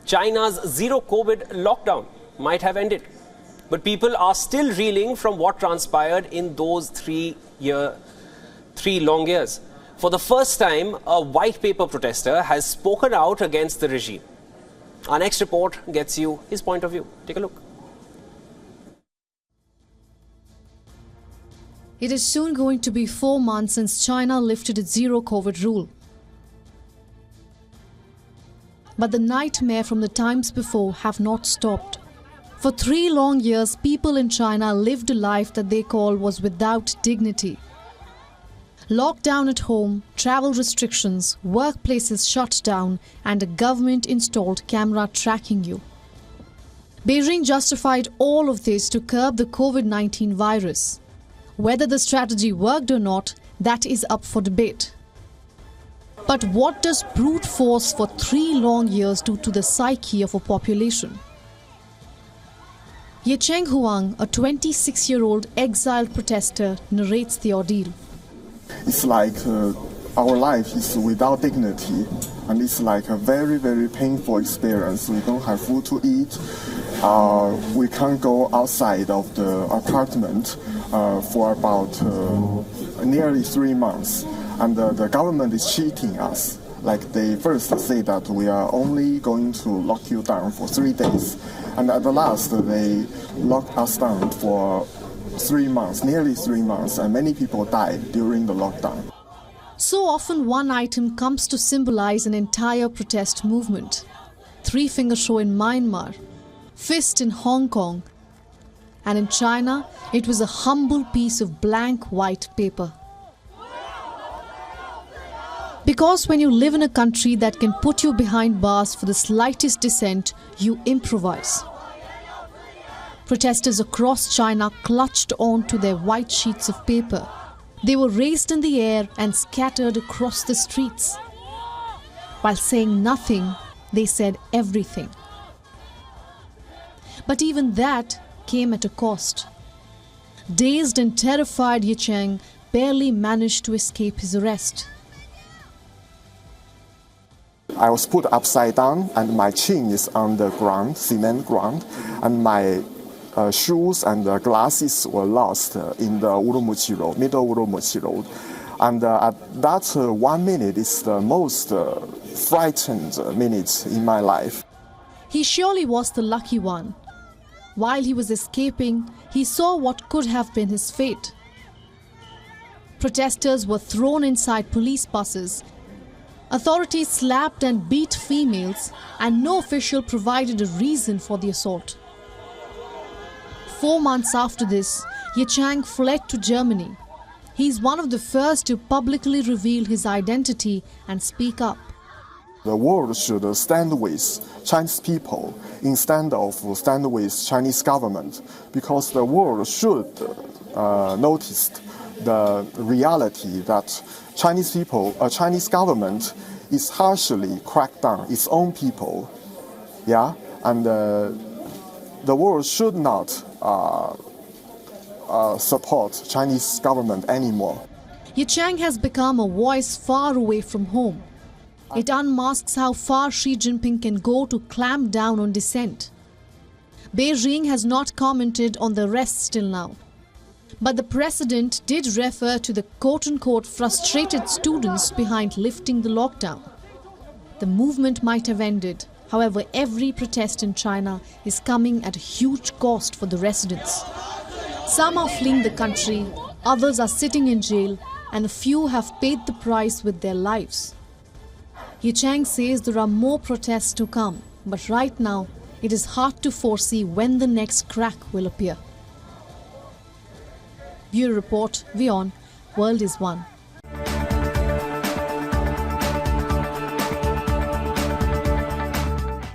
China's zero-COVID lockdown might have ended. But people are still reeling from what transpired in those 3 long years. For the first time, a white paper protester has spoken out against the regime. Our next report gets you his point of view. Take a look. It is soon going to be 4 months since China lifted its zero-COVID rule. But the nightmare from the times before have not stopped. For 3 long years, people in China lived a life that they call was without dignity. Lockdown at home, travel restrictions, workplaces shut down, and a government-installed camera tracking you. Beijing justified all of this to curb the COVID-19 virus. Whether the strategy worked or not, that is up for debate. But what does brute force for 3 long years do to the psyche of a population? Ye Cheng Huang, a 26-year-old exiled protester, narrates the ordeal. It's like our life is without dignity, and it's like a very, very painful experience. We don't have food to eat. We can't go outside of the apartment for about nearly 3 months. And the government is cheating us. Like they first say that we are only going to lock you down for 3 days. And at the last, they locked us down for 3 months, nearly 3 months, and many people died during the lockdown. So often one item comes to symbolize an entire protest movement. 3-finger show in Myanmar, fist in Hong Kong, and in China, it was a humble piece of blank white paper. Because when you live in a country that can put you behind bars for the slightest dissent, you improvise. Protesters across China clutched onto their white sheets of paper. They were raised in the air and scattered across the streets. While saying nothing, they said everything. But even that came at a cost. Dazed and terrified Ye Cheng barely managed to escape his arrest. I was put upside down, and my chin is on the ground, cement ground, and my shoes and glasses were lost in the Urumqi Road, middle Urumqi Road. And at that 1 minute is the most frightened minute in my life. He surely was the lucky one. While he was escaping, he saw what could have been his fate. Protesters were thrown inside police buses. Authorities slapped and beat females, and no official provided a reason for the assault. 4 months after this, Ye Cheng fled to Germany. He is one of the first to publicly reveal his identity and speak up. The world should stand with Chinese people instead of stand with Chinese government, because the world should notice the reality that Chinese government is harshly cracked down its own people, and the world should not support Chinese government anymore. Ye Cheng has become a voice far away from home. It unmasks how far Xi Jinping can go to clamp down on dissent. Beijing has not commented on the arrests till now. But the president did refer to the quote-unquote frustrated students behind lifting the lockdown. The movement might have ended. However, every protest in China is coming at a huge cost for the residents. Some are fleeing the country, others are sitting in jail, and a few have paid the price with their lives. Ye Cheng says there are more protests to come, but right now it is hard to foresee when the next crack will appear. Bureau Report, WION, World is One.